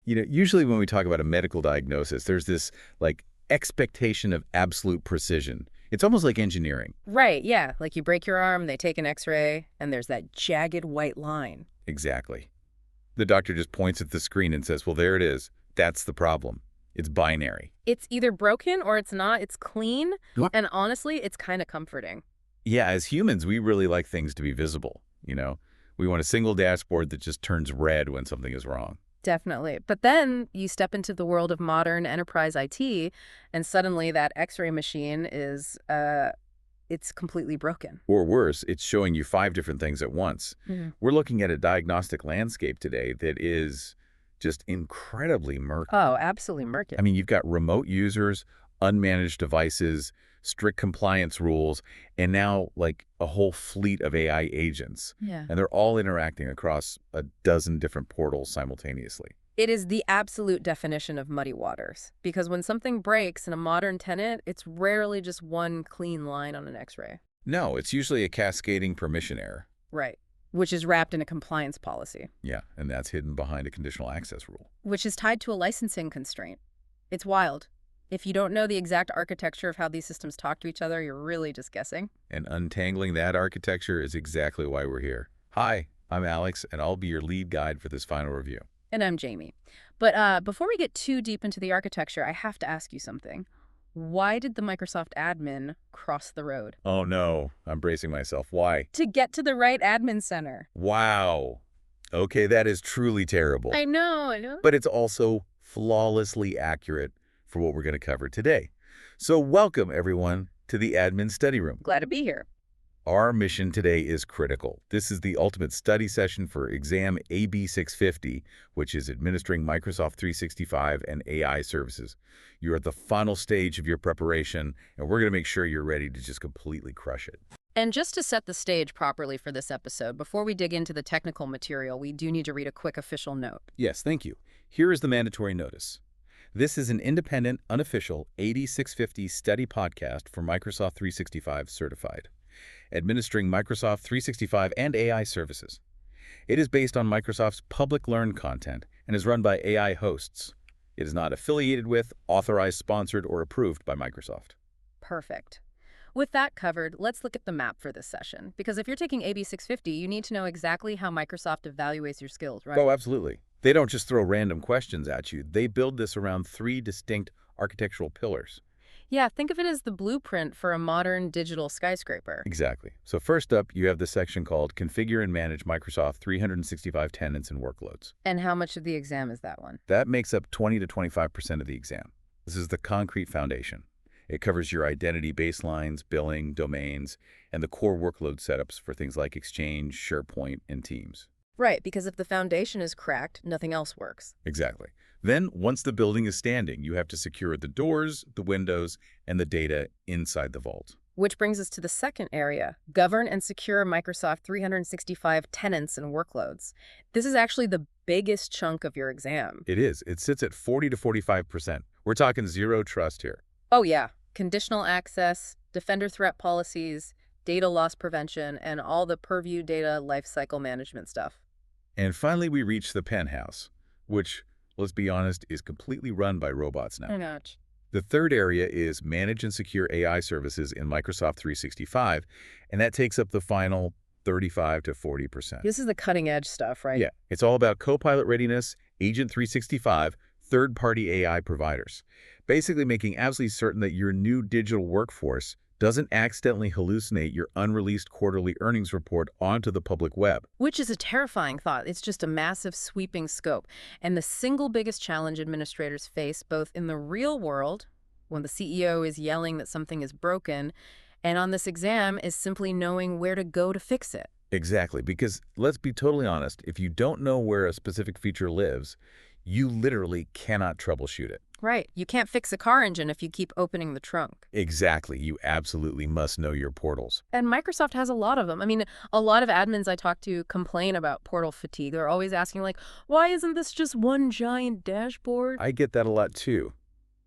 Usually when we talk about a medical diagnosis, there's this, like, expectation of absolute precision. It's almost like engineering. Right, yeah. Like you break your arm, they take an x-ray, and there's that jagged white line. Exactly. The doctor just points at the screen and says, well, there it is. That's the problem. It's binary. It's either broken or it's not. It's clean. What? And honestly, it's kind of comforting. Yeah, as humans, we really like things to be visible, We want a single dashboard that just turns red when something is wrong. Definitely. But then you step into the world of modern enterprise IT, and suddenly that x-ray machine is, it's completely broken. Or worse, it's showing you 5 different things at once. We're looking at a diagnostic landscape today that is just incredibly murky. Oh, absolutely murky. I mean, you've got remote users, unmanaged devices, strict compliance rules, and now, like, a whole fleet of AI agents. Yeah. And they're all interacting across a dozen different portals simultaneously. It is the absolute definition of muddy waters, because when something breaks in a modern tenant, it's rarely just one clean line on an x-ray. No, it's usually a cascading permission error. Right. Which is wrapped in a compliance policy. Yeah, and that's hidden behind a conditional access rule. Which is tied to a licensing constraint. It's wild. If you don't know the exact architecture of how these systems talk to each other, you're really just guessing. And untangling that architecture is exactly why we're here. Hi, I'm Alex, and I'll be your lead guide for this final review. And I'm Jamie. But before we get too deep into the architecture, I have to ask you something. Why did the Microsoft admin cross the road? Oh no, I'm bracing myself. Why? To get to the right admin center. Wow. Okay, that is truly terrible. I know. But it's also flawlessly accurate for what we're going to cover today. So welcome, everyone, to the Admin Study Room. Glad to be here. Our mission today is critical. This is the ultimate study session for exam AB-650, which is Administering Microsoft 365 and AI Services. You're at the final stage of your preparation, and we're going to make sure you're ready to just completely crush it. And just to set the stage properly for this episode, before we dig into the technical material, we do need to read a quick official note. Yes, thank you. Here is the mandatory notice. This is an independent, unofficial AB-650 study podcast for Microsoft 365 certified, administering Microsoft 365 and AI services. It is based on Microsoft's public learn content and is run by AI hosts. It is not affiliated with, authorized, sponsored, or approved by Microsoft. Perfect. With that covered, let's look at the map for this session. Because if you're taking AB-650, you need to know exactly how Microsoft evaluates your skills, right? Oh, absolutely. They don't just throw random questions at you. They build this around 3 distinct architectural pillars. Yeah, think of it as the blueprint for a modern digital skyscraper. Exactly. So first up, you have the section called Configure and Manage Microsoft 365 Tenants and Workloads. And how much of the exam is that one? That makes up 20 to 25% of the exam. This is the concrete foundation. It covers your identity baselines, billing, domains, and the core workload setups for things like Exchange, SharePoint, and Teams. Right, because if the foundation is cracked, nothing else works. Exactly. Then, once the building is standing, you have to secure the doors, the windows, and the data inside the vault. Which brings us to the second area, govern and secure Microsoft 365 tenants and workloads. This is actually the biggest chunk of your exam. It is. It sits at 40 to 45%. We're talking zero trust here. Oh yeah, conditional access, defender threat policies, data loss prevention, and all the Purview data lifecycle management stuff. And finally, we reach the penthouse, which, let's be honest, is completely run by robots now. Oh, gosh. The third area is manage and secure AI services in Microsoft 365, and that takes up the final 35 to 40%. This is the cutting edge stuff, right? Yeah, it's all about Copilot readiness, Agent 365, third-party AI providers, basically making absolutely certain that your new digital workforce doesn't accidentally hallucinate your unreleased quarterly earnings report onto the public web. Which is a terrifying thought. It's just a massive sweeping scope. And the single biggest challenge administrators face both in the real world, when the CEO is yelling that something is broken, and on this exam is simply knowing where to go to fix it. Exactly, because let's be totally honest, if you don't know where a specific feature lives, you literally cannot troubleshoot it. Right. You can't fix a car engine if you keep opening the trunk. Exactly. You absolutely must know your portals. And Microsoft has a lot of them. I mean, a lot of admins I talk to complain about portal fatigue. They're always asking, like, why isn't this just one giant dashboard? I get that a lot too.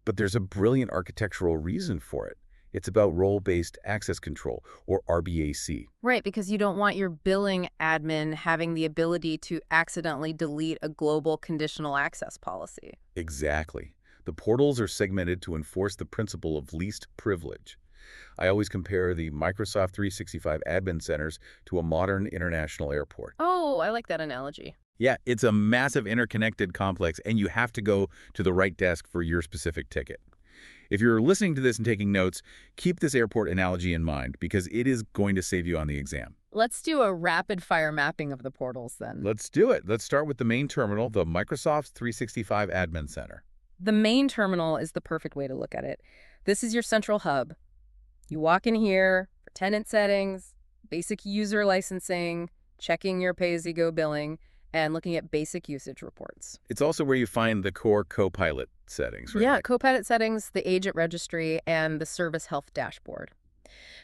But there's a brilliant architectural reason for it. It's about role-based access control, or RBAC. Right, because you don't want your billing admin having the ability to accidentally delete a global conditional access policy. Exactly. The portals are segmented to enforce the principle of least privilege. I always compare the Microsoft 365 admin centers to a modern international airport. Oh, I like that analogy. Yeah, it's a massive interconnected complex, and you have to go to the right desk for your specific ticket. If you're listening to this and taking notes, keep this airport analogy in mind because it is going to save you on the exam. Let's do a rapid-fire mapping of the portals then. Let's do it. Let's start with the main terminal, the Microsoft 365 Admin Center. The main terminal is the perfect way to look at it. This is your central hub. You walk in here for tenant settings, basic user licensing, checking your pay-as-you-go billing, and looking at basic usage reports. It's also where you find the core Copilot settings, right? Yeah, Copilot settings, the agent registry, and the service health dashboard.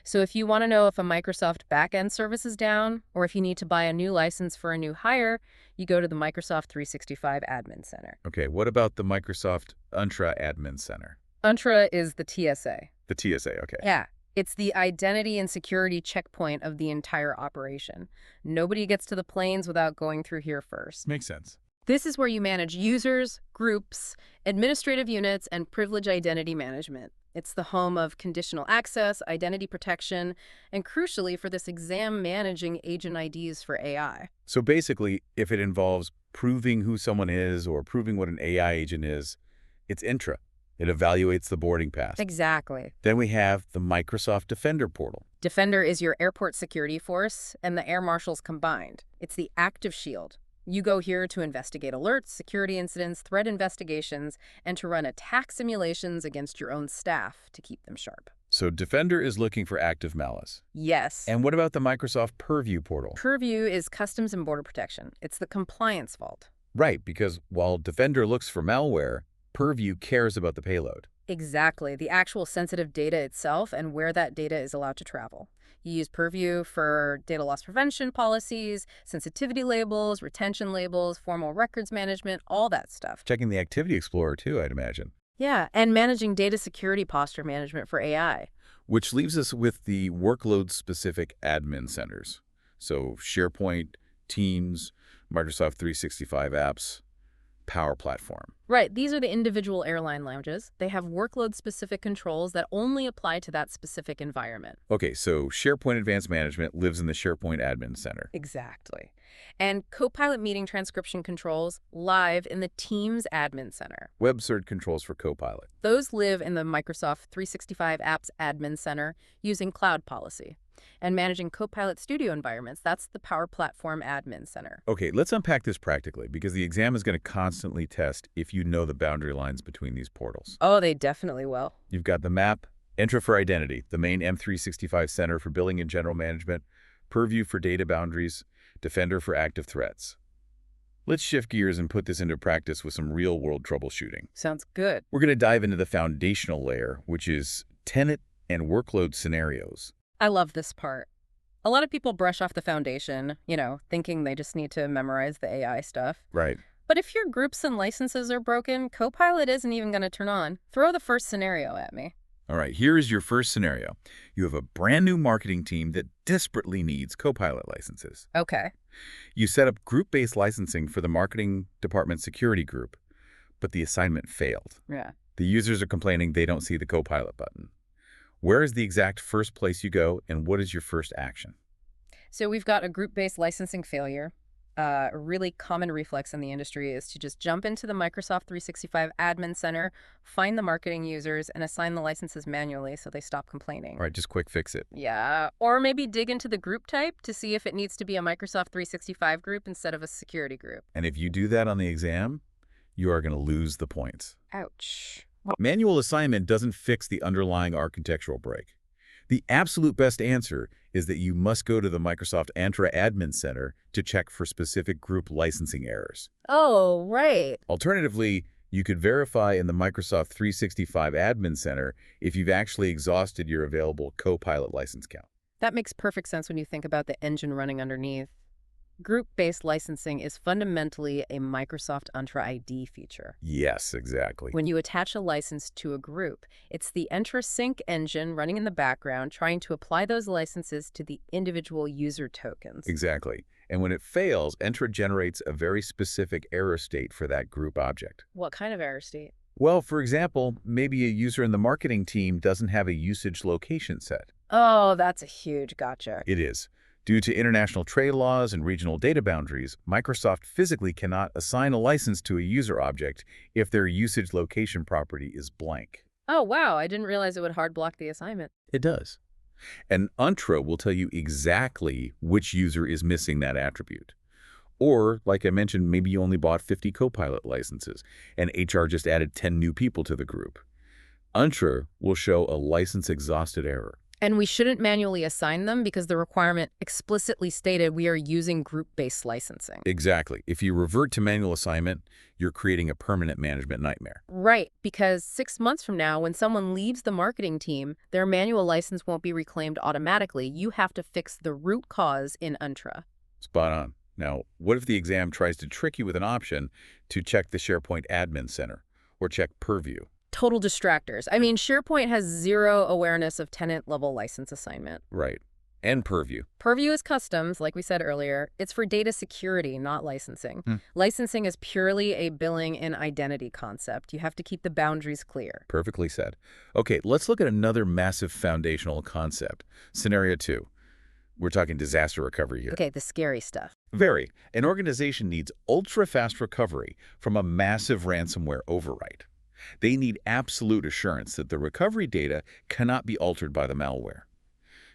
So if you want to know if a Microsoft backend service is down, or if you need to buy a new license for a new hire, you go to the Microsoft 365 Admin Center. Okay, what about the Microsoft Entra Admin Center? Entra is the TSA. The TSA, okay. Yeah. It's the identity and security checkpoint of the entire operation. Nobody gets to the planes without going through here first. Makes sense. This is where you manage users, groups, administrative units, and privilege identity management. It's the home of conditional access, identity protection, and crucially for this exam, managing agent IDs for AI. So basically, if it involves proving who someone is or proving what an AI agent is, it's Entra. It evaluates the boarding pass. Exactly. Then we have the Microsoft Defender portal. Defender is your airport security force and the air marshals combined. It's the active shield. You go here to investigate alerts, security incidents, threat investigations, and to run attack simulations against your own staff to keep them sharp. So Defender is looking for active malice. Yes. And what about the Microsoft Purview portal? Purview is customs and border protection. It's the compliance vault. Right, because while Defender looks for malware, Purview cares about the payload. Exactly, the actual sensitive data itself and where that data is allowed to travel. You use Purview for data loss prevention policies, sensitivity labels, retention labels, formal records management, all that stuff. Checking the Activity Explorer too, I'd imagine. Yeah, and managing data security posture management for AI. Which leaves us with the workload-specific admin centers. So SharePoint, Teams, Microsoft 365 apps, Power Platform. Right, these are the individual airline lounges. They have workload-specific controls that only apply to that specific environment. Okay, so SharePoint Advanced Management lives in the SharePoint Admin Center. Exactly. And Copilot meeting transcription controls live in the Teams Admin Center. Web Cert controls for Copilot. Those live in the Microsoft 365 Apps Admin Center using cloud policy. And managing Copilot Studio environments, that's the Power Platform Admin Center. Okay, let's unpack this practically because the exam is going to constantly test if you know the boundary lines between these portals. Oh, they definitely will. You've got the map, Entra for identity, the main M365 center for billing and general management, Purview for data boundaries, Defender for active threats. Let's shift gears and put this into practice with some real-world troubleshooting. Sounds good. We're going to dive into the foundational layer, which is tenant and workload scenarios. I love this part. A lot of people brush off the foundation, thinking they just need to memorize the AI stuff. Right. But if your groups and licenses are broken, Copilot isn't even going to turn on. Throw the first scenario at me. All right, here is your first scenario. You have a brand new marketing team that desperately needs Copilot licenses. Okay. You set up group-based licensing for the marketing department security group, but the assignment failed. Yeah. The users are complaining they don't see the Copilot button. Where is the exact first place you go, and what is your first action? So we've got a group-based licensing failure. A really common reflex in the industry is to just jump into the Microsoft 365 Admin Center, find the marketing users, and assign the licenses manually so they stop complaining. All right, just quick fix it. Yeah, or maybe dig into the group type to see if it needs to be a Microsoft 365 group instead of a security group. And if you do that on the exam, you are going to lose the points. Ouch. Manual assignment doesn't fix the underlying architectural break. The absolute best answer is that you must go to the Microsoft Entra Admin Center to check for specific group licensing errors. Oh, right. Alternatively, you could verify in the Microsoft 365 Admin Center if you've actually exhausted your available Copilot license count. That makes perfect sense when you think about the engine running underneath. Group-based licensing is fundamentally a Microsoft Entra ID feature. Yes, exactly. When you attach a license to a group, it's the Entra sync engine running in the background trying to apply those licenses to the individual user tokens. Exactly. And when it fails, Entra generates a very specific error state for that group object. What kind of error state? Well, for example, maybe a user in the marketing team doesn't have a usage location set. Oh, that's a huge gotcha. It is. Due to international trade laws and regional data boundaries, Microsoft physically cannot assign a license to a user object if their usage location property is blank. Oh, wow. I didn't realize it would hard block the assignment. It does. And Entra will tell you exactly which user is missing that attribute. Or, like I mentioned, maybe you only bought 50 Copilot licenses, and HR just added 10 new people to the group. Entra will show a license-exhausted error. And we shouldn't manually assign them because the requirement explicitly stated we are using group-based licensing. Exactly. If you revert to manual assignment, you're creating a permanent management nightmare. Right, because 6 months from now, when someone leaves the marketing team, their manual license won't be reclaimed automatically. You have to fix the root cause in Entra. Spot on. Now, what if the exam tries to trick you with an option to check the SharePoint Admin Center or check Purview? Total distractors. I mean, SharePoint has zero awareness of tenant-level license assignment. Right. And Purview. Purview is customs, like we said earlier. It's for data security, not licensing. Licensing is purely a billing and identity concept. You have to keep the boundaries clear. Perfectly said. Okay, let's look at another massive foundational concept. Scenario 2. We're talking disaster recovery here. Okay, the scary stuff. Very. An organization needs ultra-fast recovery from a massive ransomware overwrite. They need absolute assurance that the recovery data cannot be altered by the malware.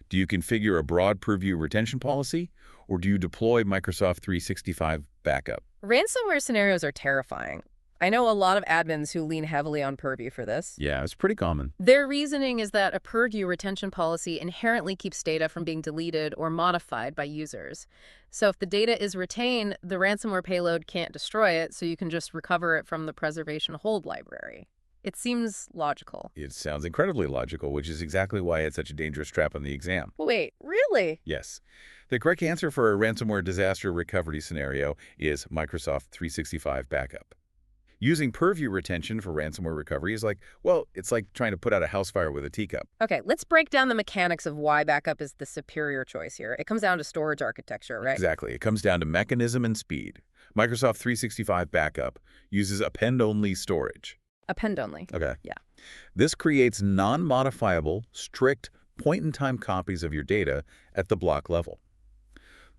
Do you configure a broad Purview retention policy, or do you deploy Microsoft 365 backup? Ransomware scenarios are terrifying. I know a lot of admins who lean heavily on Purview for this. Yeah, it's pretty common. Their reasoning is that a Purview retention policy inherently keeps data from being deleted or modified by users. So if the data is retained, the ransomware payload can't destroy it, so you can just recover it from the preservation hold library. It seems logical. It sounds incredibly logical, which is exactly why it's such a dangerous trap on the exam. Wait, really? Yes. The correct answer for a ransomware disaster recovery scenario is Microsoft 365 backup. Using Purview retention for ransomware recovery is like, well, it's like trying to put out a house fire with a teacup. Okay, let's break down the mechanics of why backup is the superior choice here. It comes down to storage architecture, right? Exactly. It comes down to mechanism and speed. Microsoft 365 backup uses append-only storage. Append only. Okay. Yeah. This creates non-modifiable, strict, point-in-time copies of your data at the block level.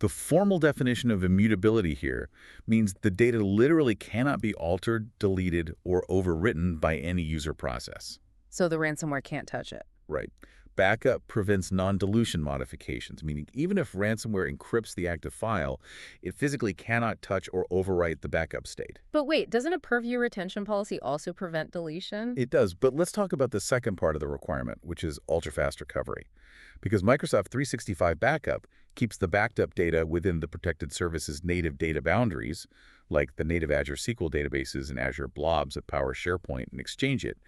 The formal definition of immutability here means the data literally cannot be altered, deleted, or overwritten by any user process. So the ransomware can't touch it. Right. Backup prevents non-dilution modifications, meaning even if ransomware encrypts the active file, it physically cannot touch or overwrite the backup state. But wait, doesn't a Purview retention policy also prevent deletion? It does, but let's talk about the second part of the requirement, which is ultra-fast recovery. Because Microsoft 365 backup keeps the backed up data within the protected service's native data boundaries, like the native Azure SQL databases and Azure blobs that power SharePoint and Exchange It,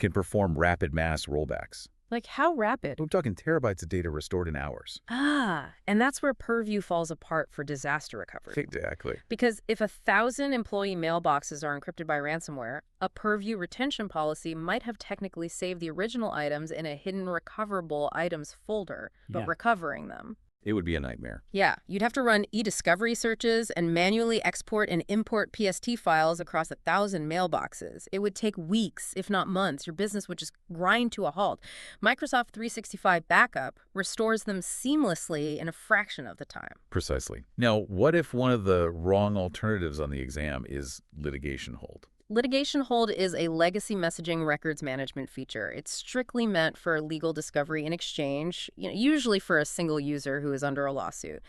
can perform rapid mass rollbacks. Like how rapid? We're talking terabytes of data restored in hours. Ah, and that's where Purview falls apart for disaster recovery. Exactly. Because if 1,000 employee mailboxes are encrypted by ransomware, a Purview retention policy might have technically saved the original items in a hidden recoverable items folder, but recovering them. It would be a nightmare. Yeah, you'd have to run e-discovery searches and manually export and import PST files across 1,000 mailboxes. It would take weeks, if not months. Your business would just grind to a halt. Microsoft 365 backup restores them seamlessly in a fraction of the time. Precisely. Now, what if one of the wrong alternatives on the exam is litigation hold? Litigation hold is a legacy messaging records management feature. It's strictly meant for legal discovery and exchange, usually for a single user who is under a lawsuit.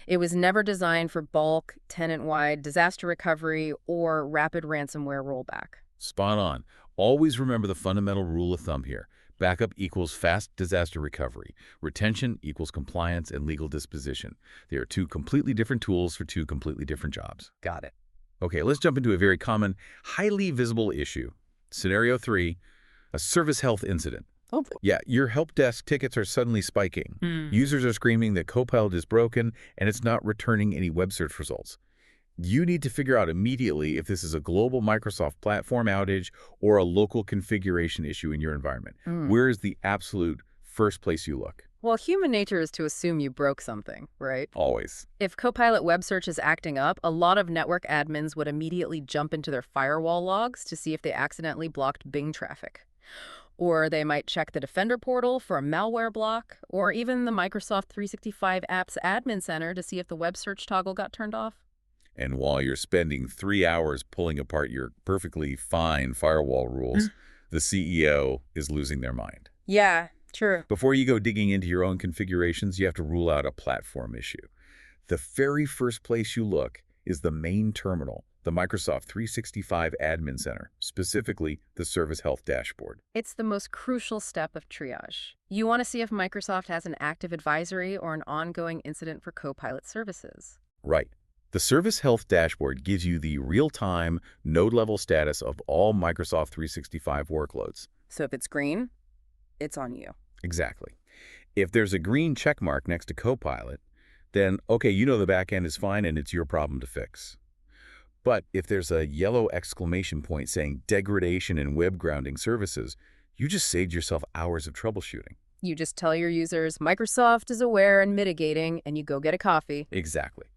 It was never designed for bulk, tenant-wide disaster recovery or rapid ransomware rollback. Spot on. Always remember the fundamental rule of thumb here. Backup equals fast disaster recovery. Retention equals compliance and legal disposition. They are two completely different tools for two completely different jobs. Got it. Okay, let's jump into a very common, highly visible issue. Scenario 3, a service health incident. Oh, Yeah, your help desk tickets are suddenly spiking. hmm. Users are screaming that Copilot is broken and it's not returning any web search results. You need to figure out immediately if this is a global Microsoft platform outage or a local configuration issue in your environment. Mm. Where is the absolute first place you look? Well, human nature is to assume you broke something, right? Always. If Copilot web search is acting up, a lot of network admins would immediately jump into their firewall logs to see if they accidentally blocked Bing traffic. Or they might check the Defender portal for a malware block, or even the Microsoft 365 apps admin center to see if the web search toggle got turned off. And while you're spending 3 hours pulling apart your perfectly fine firewall rules, the CEO is losing their mind. Yeah, true. Before you go digging into your own configurations, you have to rule out a platform issue. The very first place you look is the main terminal, the Microsoft 365 Admin Center, specifically the Service Health Dashboard. It's the most crucial step of triage. You want to see if Microsoft has an active advisory or an ongoing incident for Copilot services. Right. The Service Health Dashboard gives you the real-time, node-level status of all Microsoft 365 workloads. So if it's green, it's on you. Exactly. If there's a green check mark next to Copilot, then, okay, you know the backend is fine and it's your problem to fix. But if there's a yellow exclamation point saying degradation in web grounding services, you just saved yourself hours of troubleshooting. You just tell your users, Microsoft is aware and mitigating, and you go get a coffee. Exactly.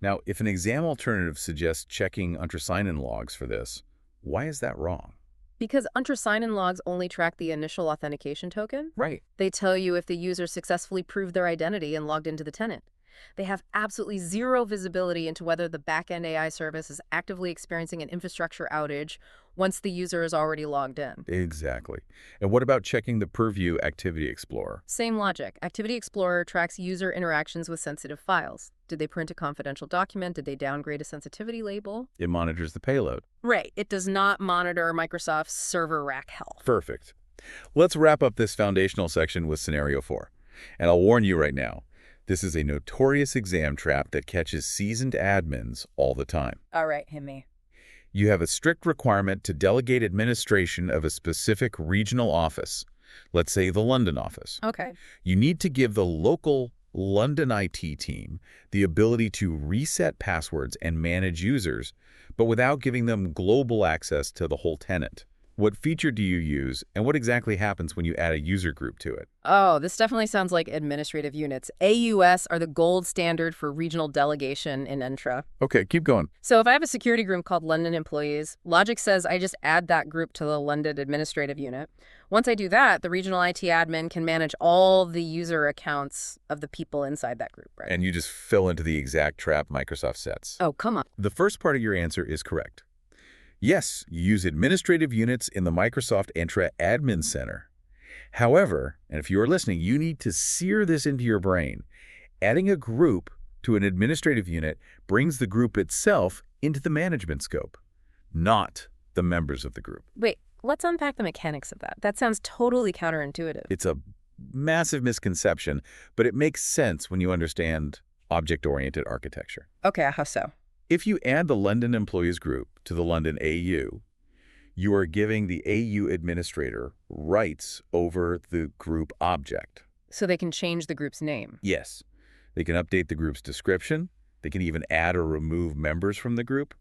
Now, if an exam alternative suggests checking Entra sign-in logs for this, why is that wrong? Because Entra sign-in logs only track the initial authentication token. Right. They tell you if the user successfully proved their identity and logged into the tenant. They have absolutely zero visibility into whether the backend AI service is actively experiencing an infrastructure outage once the user is already logged in. Exactly. And what about checking the Purview Activity Explorer? Same logic. Activity Explorer tracks user interactions with sensitive files. Did they print a confidential document? Did they downgrade a sensitivity label? It monitors the payload. Right. It does not monitor Microsoft's server rack health. Perfect. Let's wrap up this foundational section with Scenario 4. And I'll warn you right now, this is a notorious exam trap that catches seasoned admins all the time. All right, hit me. You have a strict requirement to delegate administration of a specific regional office, let's say the London office. Okay. You need to give the local London IT team the ability to reset passwords and manage users, but without giving them global access to the whole tenant. What feature do you use, and what exactly happens when you add a user group to it? Oh, this definitely sounds like administrative units. AUS are the gold standard for regional delegation in Entra. Okay, keep going. So if I have a security group called London Employees, logic says I just add that group to the London administrative unit. Once I do that, the regional IT admin can manage all the user accounts of the people inside that group, right? And you just fill into the exact trap Microsoft sets. Oh, come on. The first part of your answer is correct. Yes, you use administrative units in the Microsoft Entra Admin Center. However, and if you are listening, you need to sear this into your brain. Adding a group to an administrative unit brings the group itself into the management scope, not the members of the group. Wait, let's unpack the mechanics of that. That sounds totally counterintuitive. It's a massive misconception, but it makes sense when you understand object-oriented architecture. Okay, how so? If you add the London Employees Group to the London AU, you are giving the AU administrator rights over the group object. So they can change the group's name. Yes, they can update the group's description. They can even add or remove members from the group.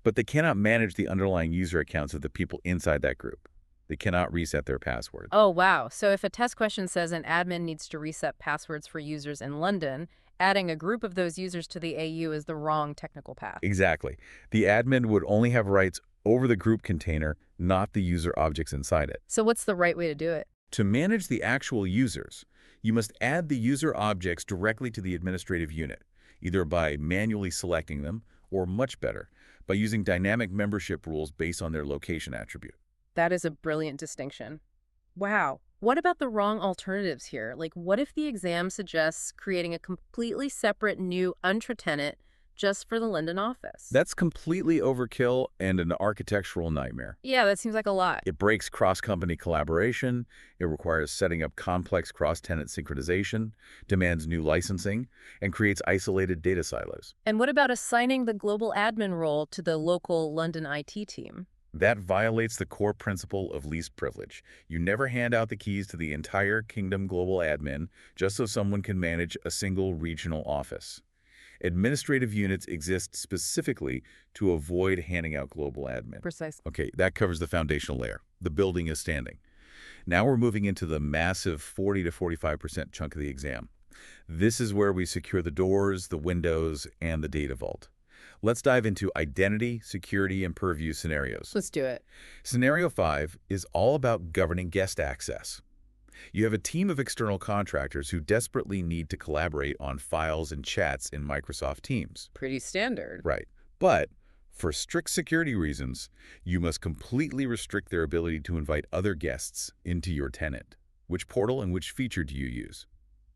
But they cannot manage the underlying user accounts of the people inside that group. They cannot reset their passwords. Oh, wow. So if a test question says an admin needs to reset passwords for users in London, adding a group of those users to the AU is the wrong technical path. Exactly. The admin would only have rights over the group container, not the user objects inside it. So what's the right way to do it? To manage the actual users, you must add the user objects directly to the administrative unit, either by manually selecting them, or much better, by using dynamic membership rules based on their location attribute. That is a brilliant distinction. Wow. What about the wrong alternatives here? Like, what if the exam suggests creating a completely separate new Entra tenant just for the London office? That's completely overkill and an architectural nightmare. Yeah, that seems like a lot. It breaks cross-company collaboration, it requires setting up complex cross-tenant synchronization, demands new licensing, and creates isolated data silos. And what about assigning the global admin role to the local London IT team? That violates the core principle of least privilege. You never hand out the keys to the entire Kingdom Global Admin just so someone can manage a single regional office. Administrative units exist specifically to avoid handing out global admin. Precisely. Okay, that covers the foundational layer. The building is standing. Now we're moving into the massive 40 to 45% chunk of the exam. This is where we secure the doors, the windows, and the data vault. Let's dive into identity, security, and purview scenarios. Let's do it. Scenario 5 is all about governing guest access. You have a team of external contractors who desperately need to collaborate on files and chats in Microsoft Teams. Pretty standard. Right. But for strict security reasons, you must completely restrict their ability to invite other guests into your tenant. Which portal and which feature do you use?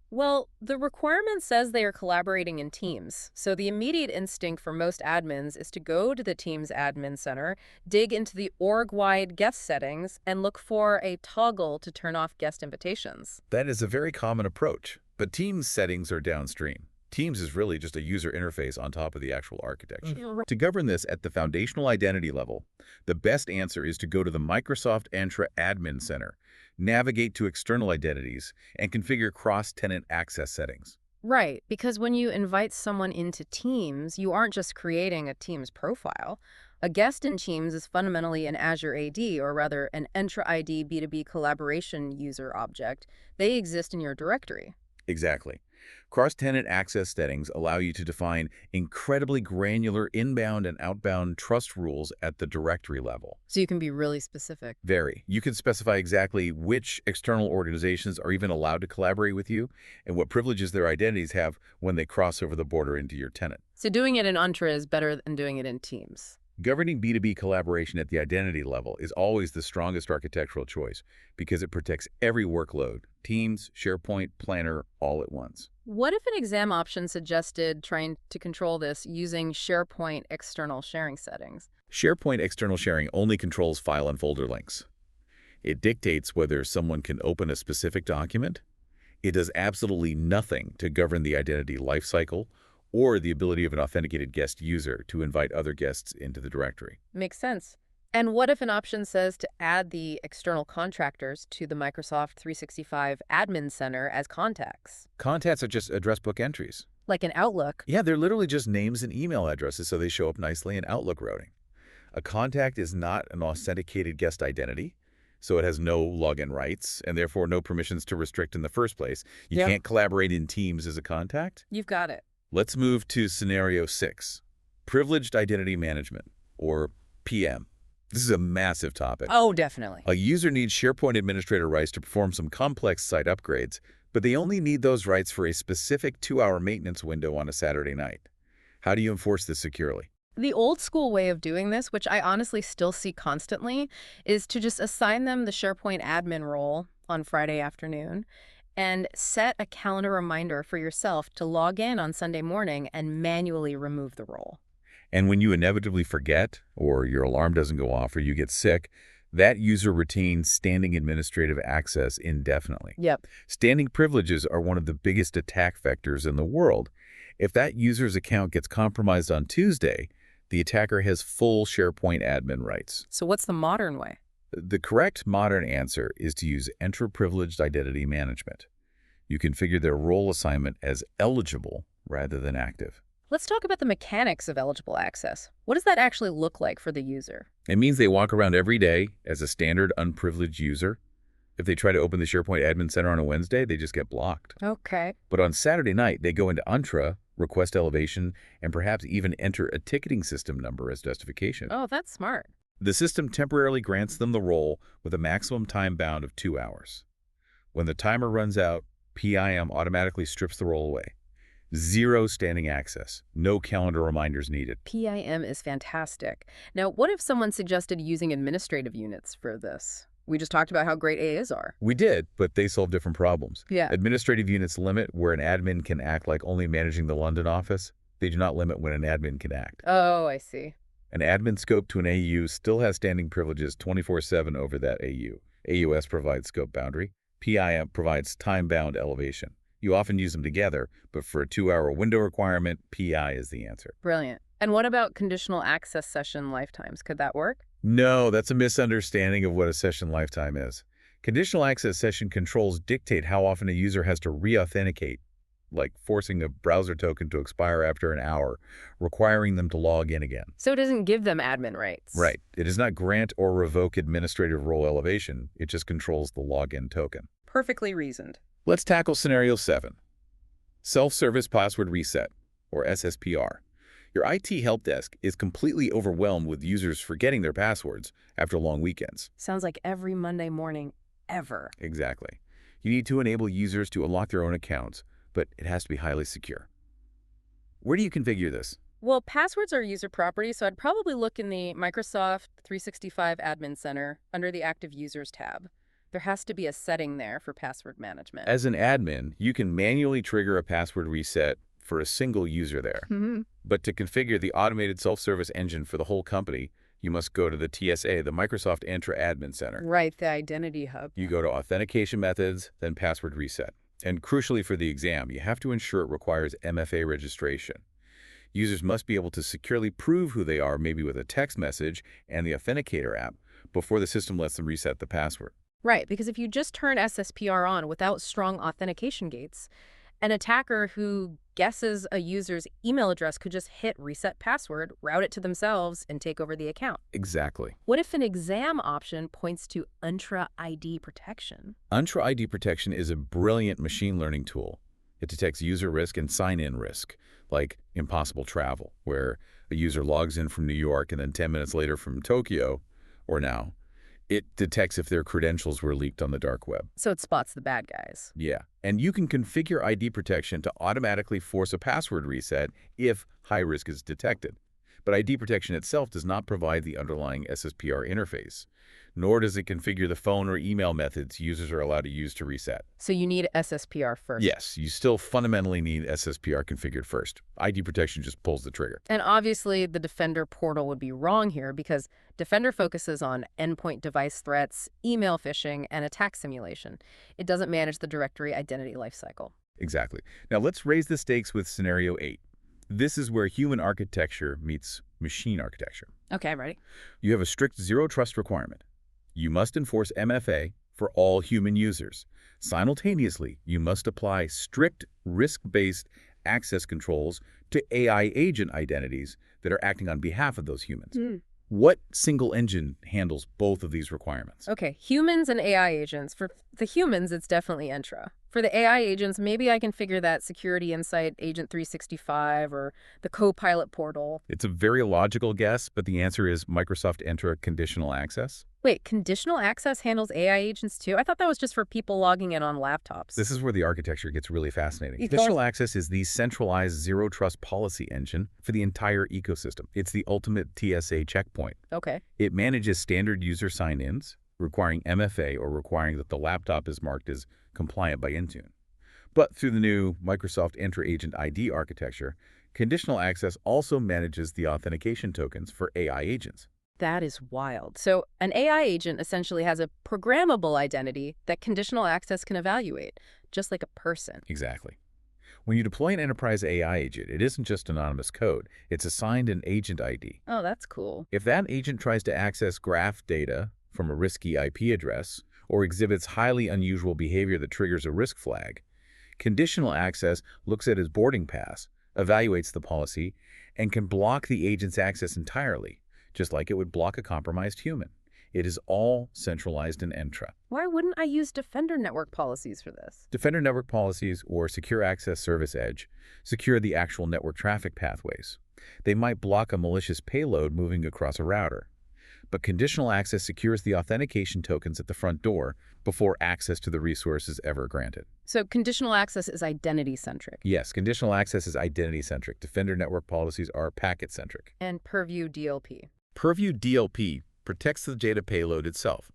Well, the requirement says they are collaborating in teams, so the immediate instinct for most admins is to go to the Teams admin center, dig into the org-wide guest settings, and look for a toggle to turn off guest invitations. That is a very common approach, but Teams settings are downstream. Teams is really just a user interface on top of the actual architecture. To govern this at the foundational identity level, the best answer is to go to the Microsoft Entra Admin Center, navigate to external identities, and configure cross-tenant access settings. Right, because when you invite someone into Teams, you aren't just creating a Teams profile. A guest in Teams is fundamentally an Azure AD, or rather an Entra ID B2B collaboration user object. They exist in your directory. Exactly. Cross-tenant access settings allow you to define incredibly granular inbound and outbound trust rules at the directory level. So you can be really specific. Very. You can specify exactly which external organizations are even allowed to collaborate with you and what privileges their identities have when they cross over the border into your tenant. So doing it in Entra is better than doing it in Teams. Governing B2B collaboration at the identity level is always the strongest architectural choice because it protects every workload, Teams, SharePoint, Planner, all at once. What if an exam option suggested trying to control this using SharePoint external sharing settings? SharePoint external sharing only controls file and folder links. It dictates whether someone can open a specific document. It does absolutely nothing to govern the identity lifecycle or the ability of an authenticated guest user to invite other guests into the directory. Makes sense. And what if an option says to add the external contractors to the Microsoft 365 Admin Center as contacts? Contacts are just address book entries. Like in Outlook. Yeah, they're literally just names and email addresses so they show up nicely in Outlook routing. A contact is not an authenticated guest identity, so it has no login rights and therefore no permissions to restrict in the first place. You can't collaborate in Teams as a contact. You've got it. Let's move to scenario 6, privileged identity management, or PM. This is a massive topic. Oh, definitely. A user needs SharePoint administrator rights to perform some complex site upgrades, but they only need those rights for a specific 2-hour maintenance window on a Saturday night. How do you enforce this securely? The old school way of doing this, which I honestly still see constantly, is to just assign them the SharePoint admin role on Friday afternoon and set a calendar reminder for yourself to log in on Sunday morning and manually remove the role. And when you inevitably forget, or your alarm doesn't go off, or you get sick, that user retains standing administrative access indefinitely. Yep. Standing privileges are one of the biggest attack vectors in the world. If that user's account gets compromised on Tuesday, the attacker has full SharePoint admin rights. So what's the modern way? The correct modern answer is to use Entra Privileged Identity Management. You configure their role assignment as eligible rather than active. Let's talk about the mechanics of eligible access. What does that actually look like for the user? It means they walk around every day as a standard unprivileged user. If they try to open the SharePoint Admin Center on a Wednesday, they just get blocked. Okay. But on Saturday night, they go into Entra, request elevation, and perhaps even enter a ticketing system number as justification. Oh, that's smart. The system temporarily grants them the role with a maximum time bound of 2 hours. When the timer runs out, PIM automatically strips the role away. Zero standing access. No calendar reminders needed. PIM is fantastic. Now, what if someone suggested using administrative units for this? We just talked about how great AAs are. We did, but they solve different problems. Yeah. Administrative units limit where an admin can act like only managing the London office. They do not limit when an admin can act. Oh, I see. An admin scope to an AU still has standing privileges 24/7 over that AU. AUS provides scope boundary. PIM provides time-bound elevation. You often use them together, but for a 2-hour window requirement, PI is the answer. Brilliant. And what about conditional access session lifetimes? Could that work? No, that's a misunderstanding of what a session lifetime is. Conditional access session controls dictate how often a user has to re-authenticate, like forcing a browser token to expire after an hour, requiring them to log in again. So it doesn't give them admin rights. Right. It does not grant or revoke administrative role elevation. It just controls the login token. Perfectly reasoned. Let's tackle scenario 7. Self-service password reset, or SSPR. Your IT help desk is completely overwhelmed with users forgetting their passwords after long weekends. Sounds like every Monday morning ever. Exactly. You need to enable users to unlock their own accounts, but it has to be highly secure. Where do you configure this? Well, passwords are user property, so I'd probably look in the Microsoft 365 Admin Center under the Active Users tab. There has to be a setting there for password management. As an admin, you can manually trigger a password reset for a single user there. But to configure the automated self-service engine for the whole company, you must go to the TSA, the Microsoft Entra Admin Center. Right, the identity hub. You go to Authentication Methods, then Password Reset. And crucially for the exam, you have to ensure it requires MFA registration. Users must be able to securely prove who they are, maybe with a text message and the Authenticator app, before the system lets them reset the password. Right, because if you just turn SSPR on without strong authentication gates, an attacker who guesses a user's email address could just hit reset password, route it to themselves, and take over the account. Exactly. What if an exam option points to Entra ID protection? Entra ID protection is a brilliant machine learning tool. It detects user risk and sign-in risk, like impossible travel, where a user logs in from New York and then 10 minutes later from Tokyo, or now. It detects if their credentials were leaked on the dark web. So it spots the bad guys. Yeah, and you can configure ID protection to automatically force a password reset if high risk is detected. But ID protection itself does not provide the underlying SSPR interface, nor does it configure the phone or email methods users are allowed to use to reset. So you need SSPR first. Yes, you still fundamentally need SSPR configured first. ID protection just pulls the trigger. And obviously the Defender portal would be wrong here because Defender focuses on endpoint device threats, email phishing, and attack simulation. It doesn't manage the directory identity lifecycle. Exactly. Now let's raise the stakes with scenario 8. This is where human architecture meets machine architecture. Okay, ready? You have a strict zero trust requirement. You must enforce MFA for all human users. Simultaneously, you must apply strict risk-based access controls to AI agent identities that are acting on behalf of those humans. What single engine handles both of these requirements? Okay, humans and AI agents. For the humans, it's definitely Entra. For the AI agents, maybe I can figure that Security Insight Agent 365 or the Copilot portal. It's a very logical guess, but the answer is Microsoft Entra Conditional Access. Wait, Conditional Access handles AI agents too? I thought that was just for people logging in on laptops. This is where the architecture gets really fascinating. Of Conditional course. Access is the centralized zero trust policy engine for the entire ecosystem. It's the ultimate TSA checkpoint. Okay. It manages standard user sign-ins, requiring MFA or requiring that the laptop is marked as compliant by Intune. But through the new Microsoft Entra Agent ID architecture, Conditional Access also manages the authentication tokens for AI agents. That is wild. So an AI agent essentially has a programmable identity that Conditional Access can evaluate, just like a person. Exactly. When you deploy an enterprise AI agent, it isn't just anonymous code. It's assigned an agent ID. Oh, that's cool. If that agent tries to access graph data from a risky IP address or exhibits highly unusual behavior that triggers a risk flag, Conditional Access looks at his boarding pass, evaluates the policy, and can block the agent's access entirely, just like it would block a compromised human. It is all centralized in Entra. Why wouldn't I use Defender network policies for this? Defender network policies or Secure Access Service Edge secure the actual network traffic pathways. They might block a malicious payload moving across a router. But Conditional Access secures the authentication tokens at the front door before access to the resource is ever granted. So Conditional Access is identity-centric. Yes, Conditional Access is identity-centric. Defender network policies are packet-centric. And Purview DLP. Purview DLP protects the data payload itself.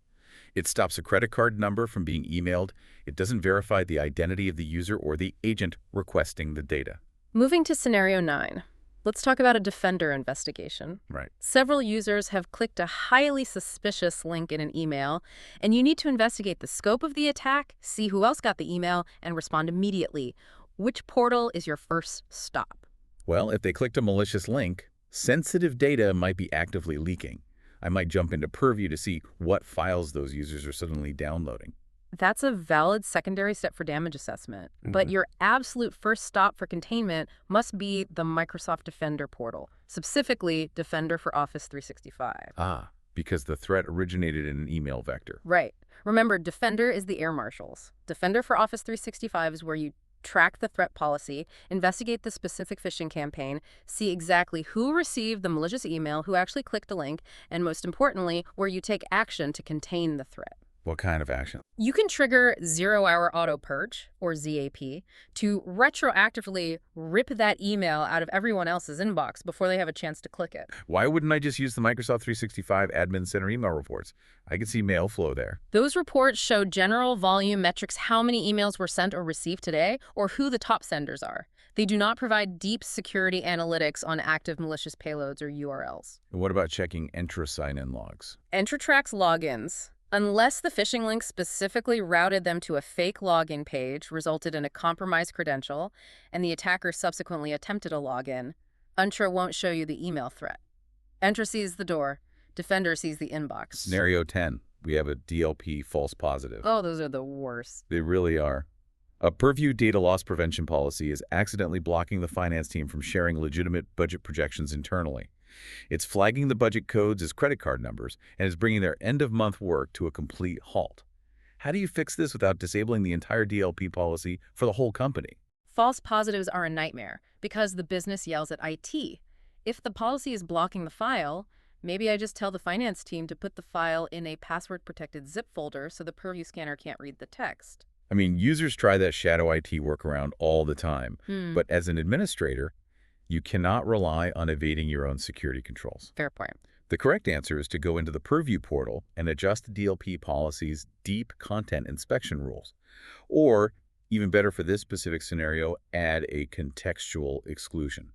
It stops a credit card number from being emailed. It doesn't verify the identity of the user or the agent requesting the data. Moving to scenario 9. Let's talk about a Defender investigation. Right. Several users have clicked a highly suspicious link in an email, and you need to investigate the scope of the attack, see who else got the email, and respond immediately. Which portal is your first stop? Well, if they clicked a malicious link, sensitive data might be actively leaking. I might jump into Purview to see what files those users are suddenly downloading. That's a valid secondary step for damage assessment. But your absolute first stop for containment must be the Microsoft Defender portal, specifically Defender for Office 365. Ah, because the threat originated in an email vector. Right. Remember, Defender is the air marshals. Defender for Office 365 is where you track the threat policy, investigate the specific phishing campaign, see exactly who received the malicious email, who actually clicked a link, and most importantly, where you take action to contain the threat. What kind of action? You can trigger zero-hour auto purge, or ZAP, to retroactively rip that email out of everyone else's inbox before they have a chance to click it. Why wouldn't I just use the Microsoft 365 Admin Center email reports? I can see mail flow there. Those reports show general volume metrics, how many emails were sent or received today, or who the top senders are. They do not provide deep security analytics on active malicious payloads or URLs. And what about checking Entra sign-in logs? Entra tracks logins. Unless the phishing link specifically routed them to a fake login page, resulted in a compromised credential, and the attacker subsequently attempted a login, Entra won't show you the email threat. Entra sees the door. Defender sees the inbox. Scenario 10. We have a DLP false positive. Oh, those are the worst. They really are. A Purview data loss prevention policy is accidentally blocking the finance team from sharing legitimate budget projections internally. It's flagging the budget codes as credit card numbers and is bringing their end-of-month work to a complete halt. How do you fix this without disabling the entire DLP policy for the whole company? False positives are a nightmare because the business yells at IT. If the policy is blocking the file, maybe I just tell the finance team to put the file in a password-protected zip folder so the Purview scanner can't read the text. I mean, users try that shadow IT workaround all the time, but as an administrator, you cannot rely on evading your own security controls. Fair point. The correct answer is to go into the Purview portal and adjust the DLP policy's deep content inspection rules. Or, even better for this specific scenario, add a contextual exclusion.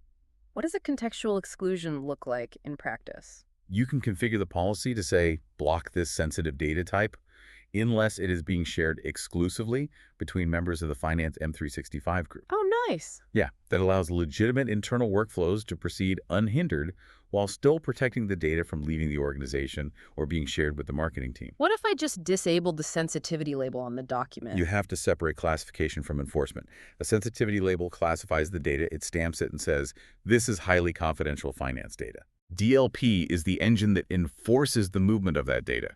What does a contextual exclusion look like in practice? You can configure the policy to say, block this sensitive data type, unless it is being shared exclusively between members of the Finance M365 group. Oh, nice. Yeah, that allows legitimate internal workflows to proceed unhindered while still protecting the data from leaving the organization or being shared with the marketing team. What if I just disabled the sensitivity label on the document? You have to separate classification from enforcement. A sensitivity label classifies the data, it stamps it and says, this is highly confidential finance data. DLP is the engine that enforces the movement of that data.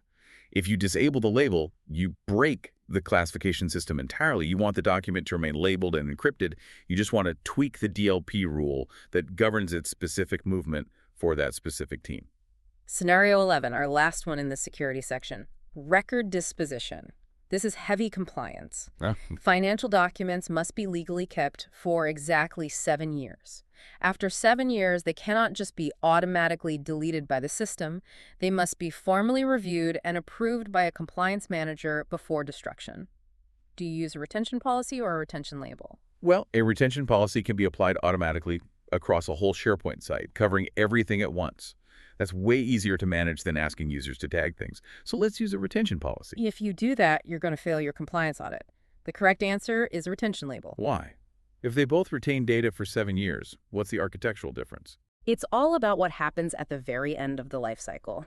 If you disable the label, you break the classification system entirely. You want the document to remain labeled and encrypted. You just want to tweak the DLP rule that governs its specific movement for that specific team. Scenario 11, our last one in the security section. Record disposition. This is heavy compliance. Financial documents must be legally kept for exactly 7 years. After 7 years, they cannot just be automatically deleted by the system. They must be formally reviewed and approved by a compliance manager before destruction. Do you use a retention policy or a retention label? Well, a retention policy can be applied automatically across a whole SharePoint site, covering everything at once. That's way easier to manage than asking users to tag things. So let's use a retention policy. If you do that, you're going to fail your compliance audit. The correct answer is a retention label. Why? If they both retain data for 7 years, what's the architectural difference? It's all about what happens at the very end of the life cycle.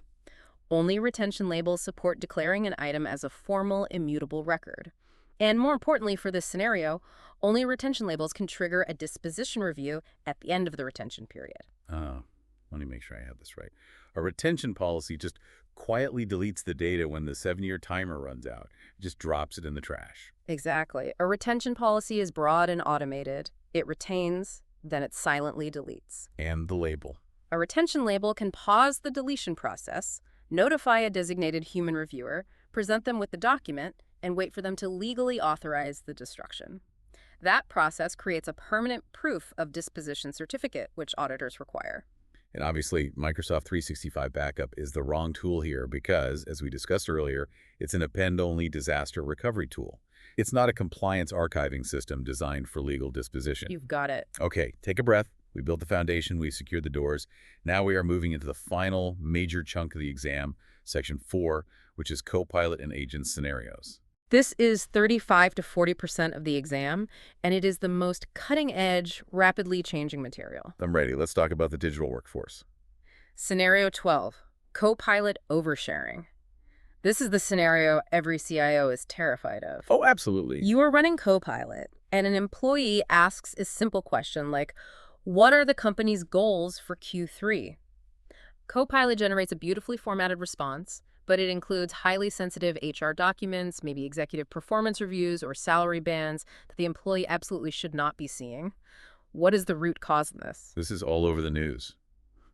Only retention labels support declaring an item as a formal, immutable record. And more importantly for this scenario, only retention labels can trigger a disposition review at the end of the retention period. Let me make sure I have this right. A retention policy just quietly deletes the data when the 7-year timer runs out. It just drops it in the trash. Exactly. A retention policy is broad and automated. It retains, then it silently deletes. And the label. A retention label can pause the deletion process, notify a designated human reviewer, present them with the document, and wait for them to legally authorize the destruction. That process creates a permanent proof of disposition certificate, which auditors require. And obviously, Microsoft 365 Backup is the wrong tool here because, as we discussed earlier, it's an append-only disaster recovery tool. It's not a compliance archiving system designed for legal disposition. You've got it. Okay, take a breath. We built the foundation, we secured the doors. Now we are moving into the final major chunk of the exam, Section 4, which is Copilot and agent scenarios. This is 35 to 40% of the exam, and it is the most cutting-edge, rapidly changing material. I'm ready. Let's talk about the digital workforce. Scenario 12, Copilot oversharing. This is the scenario every CIO is terrified of. Oh, absolutely. You are running Copilot, and an employee asks a simple question like, what are the company's goals for Q3? Copilot generates a beautifully formatted response, but it includes highly sensitive HR documents, maybe executive performance reviews or salary bands that the employee absolutely should not be seeing. What is the root cause of this? This is all over the news.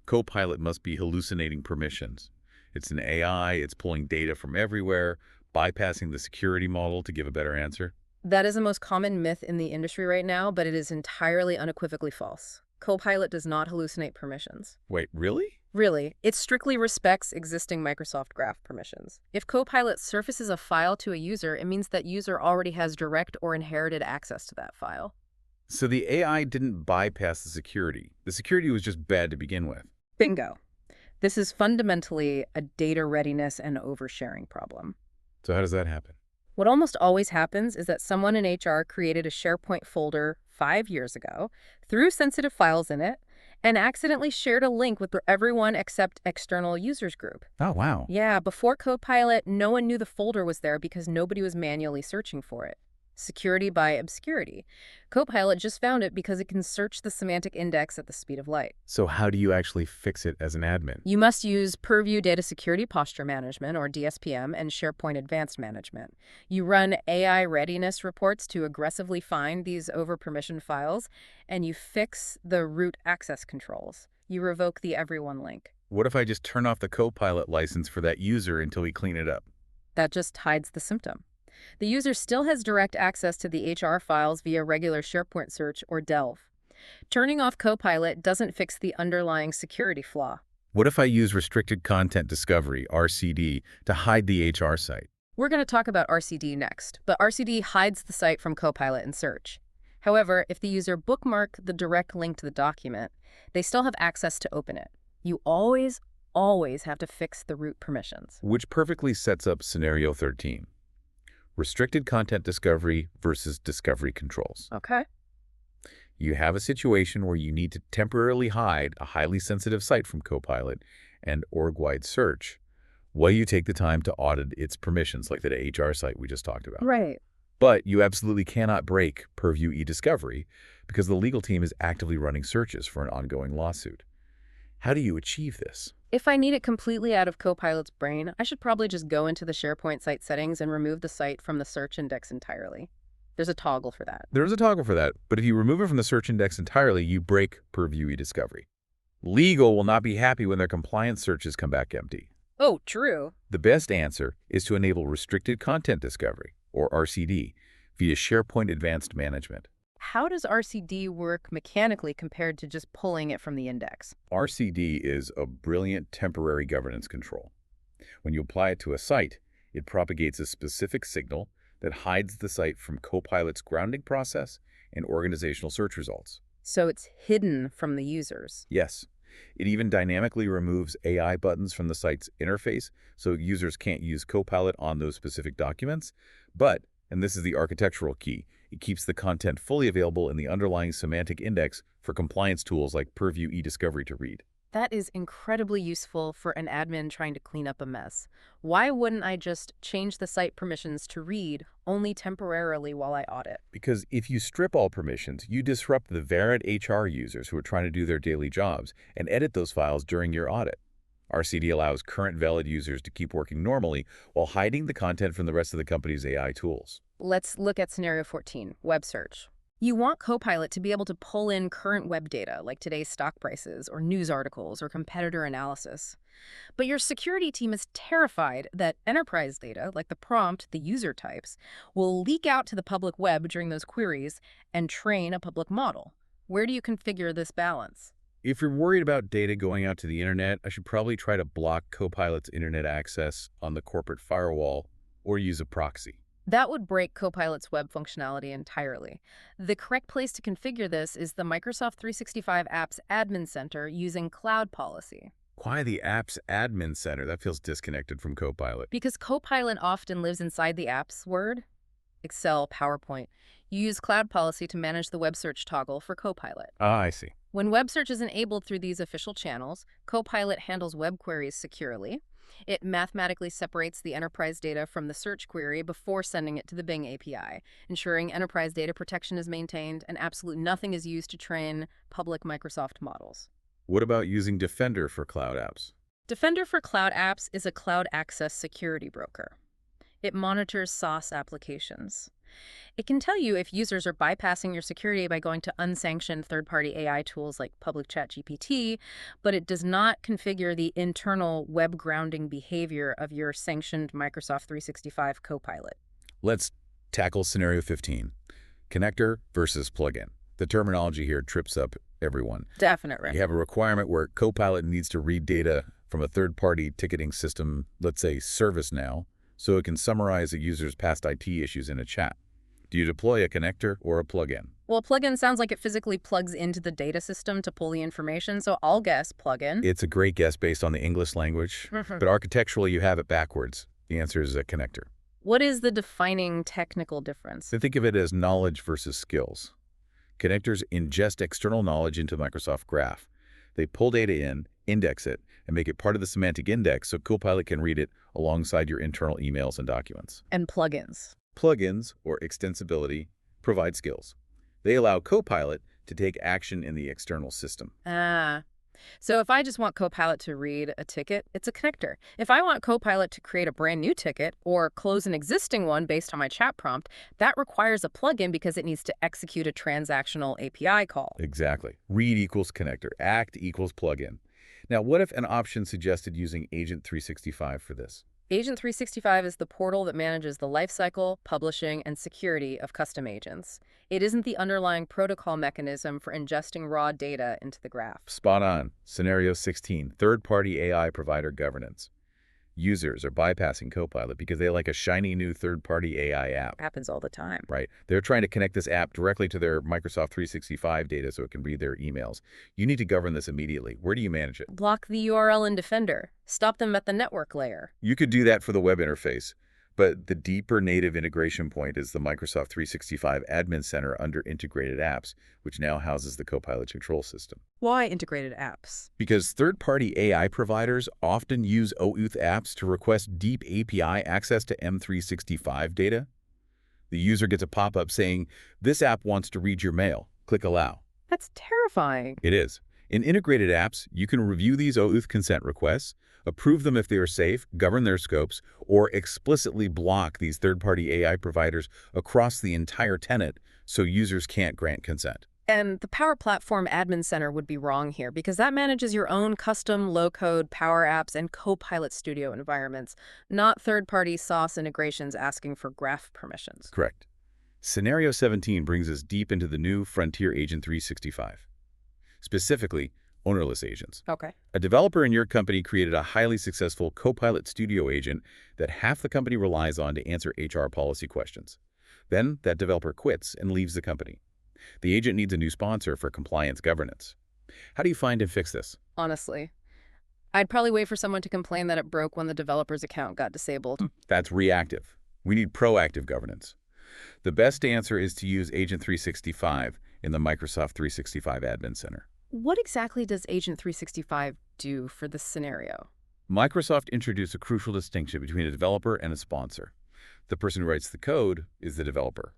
Copilot must be hallucinating permissions. It's an AI, it's pulling data from everywhere, bypassing the security model to give a better answer. That is the most common myth in the industry right now, but it is entirely unequivocally false. Copilot does not hallucinate permissions. Wait, really? Really, it strictly respects existing Microsoft Graph permissions. If Copilot surfaces a file to a user, it means that user already has direct or inherited access to that file. So the AI didn't bypass the security. The security was just bad to begin with. Bingo. This is fundamentally a data readiness and oversharing problem. So how does that happen? What almost always happens is that someone in HR created a SharePoint folder 5 years ago, threw sensitive files in it, and accidentally shared a link with everyone except external users group. Oh, wow. Yeah, before Copilot, no one knew the folder was there because nobody was manually searching for it. Security by obscurity. Copilot just found it because it can search the semantic index at the speed of light. So how do you actually fix it as an admin? You must use Purview Data Security Posture Management, or DSPM, and SharePoint Advanced Management. You run AI readiness reports to aggressively find these over-permissioned files, and you fix the root access controls. You revoke the everyone link. What if I just turn off the Copilot license for that user until we clean it up? That just hides the symptom. The user still has direct access to the HR files via regular SharePoint search or Delve. Turning off Copilot doesn't fix the underlying security flaw. What if I use restricted content discovery, RCD, to hide the HR site? We're going to talk about RCD next, but RCD hides the site from Copilot in search. However, if the user bookmark the direct link to the document, they still have access to open it. You always have to fix the root permissions. Which perfectly sets up scenario 13. Restricted content discovery versus discovery controls. Okay. You have a situation where you need to temporarily hide a highly sensitive site from Copilot and org-wide search while you take the time to audit its permissions, like that HR site we just talked about. Right. But you absolutely cannot break Purview e-discovery because the legal team is actively running searches for an ongoing lawsuit. How do you achieve this? If I need it completely out of Copilot's brain, I should probably just go into the SharePoint site settings and remove the site from the search index entirely. There's a toggle for that. There's a toggle for that, but if you remove it from the search index entirely, you break Purview e-discovery. Legal will not be happy when their compliance searches come back empty. Oh, true. The best answer is to enable restricted content discovery, or RCD, via SharePoint Advanced Management. How does RCD work mechanically compared to just pulling it from the index? RCD is a brilliant temporary governance control. When you apply it to a site, it propagates a specific signal that hides the site from Copilot's grounding process and organizational search results. So it's hidden from the users. Yes. It even dynamically removes AI buttons from the site's interface so users can't use Copilot on those specific documents. But, and this is the architectural key, it keeps the content fully available in the underlying semantic index for compliance tools like Purview e-discovery to read. That is incredibly useful for an admin trying to clean up a mess. Why wouldn't I just change the site permissions to read only temporarily while I audit? Because if you strip all permissions, you disrupt the varied HR users who are trying to do their daily jobs and edit those files during your audit. RCD allows current valid users to keep working normally while hiding the content from the rest of the company's AI tools. Let's look at scenario 14, web search. You want Copilot to be able to pull in current web data, like today's stock prices or news articles or competitor analysis. But your security team is terrified that enterprise data, like the prompt the user types, will leak out to the public web during those queries and train a public model. Where do you configure this balance? If you're worried about data going out to the internet, I should probably try to block Copilot's internet access on the corporate firewall or use a proxy. That would break Copilot's web functionality entirely. The correct place to configure this is the Microsoft 365 Apps Admin Center using Cloud Policy. Why the Apps Admin Center? That feels disconnected from Copilot. Because Copilot often lives inside the apps word. Excel, PowerPoint. You use Cloud Policy to manage the web search toggle for Copilot. Ah, I see. When web search is enabled through these official channels, Copilot handles web queries securely. It mathematically separates the enterprise data from the search query before sending it to the Bing API, ensuring enterprise data protection is maintained and absolutely nothing is used to train public Microsoft models. What about using Defender for cloud apps? Defender for Cloud Apps is a cloud access security broker. It monitors SaaS applications. It can tell you if users are bypassing your security by going to unsanctioned third-party AI tools like public ChatGPT, but it does not configure the internal web grounding behavior of your sanctioned Microsoft 365 Copilot. Let's tackle scenario 15, connector versus plugin. The terminology here trips up everyone. Definitely. You have a requirement where Copilot needs to read data from a third-party ticketing system, let's say ServiceNow, so it can summarize a user's past IT issues in a chat. Do you deploy a connector or a plugin? Well, a plugin sounds like it physically plugs into the data system to pull the information, so I'll guess plugin. It's a great guess based on the English language, but architecturally you have it backwards. The answer is a connector. What is the defining technical difference? So think of it as knowledge versus skills. Connectors ingest external knowledge into Microsoft Graph. They pull data in, index it, and make it part of the semantic index so Copilot can read it alongside your internal emails and documents. And plugins. Plugins, or extensibility, provide skills. They allow Copilot to take action in the external system. So if I just want Copilot to read a ticket, it's a connector. If I want Copilot to create a brand new ticket or close an existing one based on my chat prompt, that requires a plugin because it needs to execute a transactional API call. Exactly. Read equals connector. Act equals plugin. Now, what if an option suggested using Agent 365 for this? Agent 365 is the portal that manages the lifecycle, publishing, and security of custom agents. It isn't the underlying protocol mechanism for ingesting raw data into the graph. Spot on. Scenario 16, third-party AI provider governance. Users are bypassing Copilot because they like a shiny new third-party AI app. Happens all the time. Right. They're trying to connect this app directly to their Microsoft 365 data so it can read their emails. You need to govern this immediately. Where do you manage it? Block the URL in Defender. Stop them at the network layer. You could do that for the web interface, but the deeper native integration point is the Microsoft 365 Admin Center under Integrated Apps, which now houses the Copilot control system. Why integrated apps? Because third-party AI providers often use OAuth apps to request deep API access to M365 data. The user gets a pop-up saying, "This app wants to read your mail. Click Allow." That's terrifying. It is. In integrated apps, you can review these OAuth consent requests, approve them if they are safe, govern their scopes, or explicitly block these third-party AI providers across the entire tenant so users can't grant consent. And the Power Platform Admin Center would be wrong here because that manages your own custom low-code Power Apps and Copilot Studio environments, not third-party SaaS integrations asking for graph permissions. Correct. Scenario 17 brings us deep into the new frontier Agent 365. Specifically, ownerless agents. Okay. A developer in your company created a highly successful Copilot Studio agent that half the company relies on to answer HR policy questions. Then that developer quits and leaves the company. The agent needs a new sponsor for compliance governance. How do you find and fix this? Honestly, I'd probably wait for someone to complain that it broke when the developer's account got disabled. That's reactive. We need proactive governance. The best answer is to use Agent 365 in the Microsoft 365 Admin Center. What exactly does Agent 365 do for this scenario? Microsoft introduced a crucial distinction between a developer and a sponsor. The person who writes the code is the developer.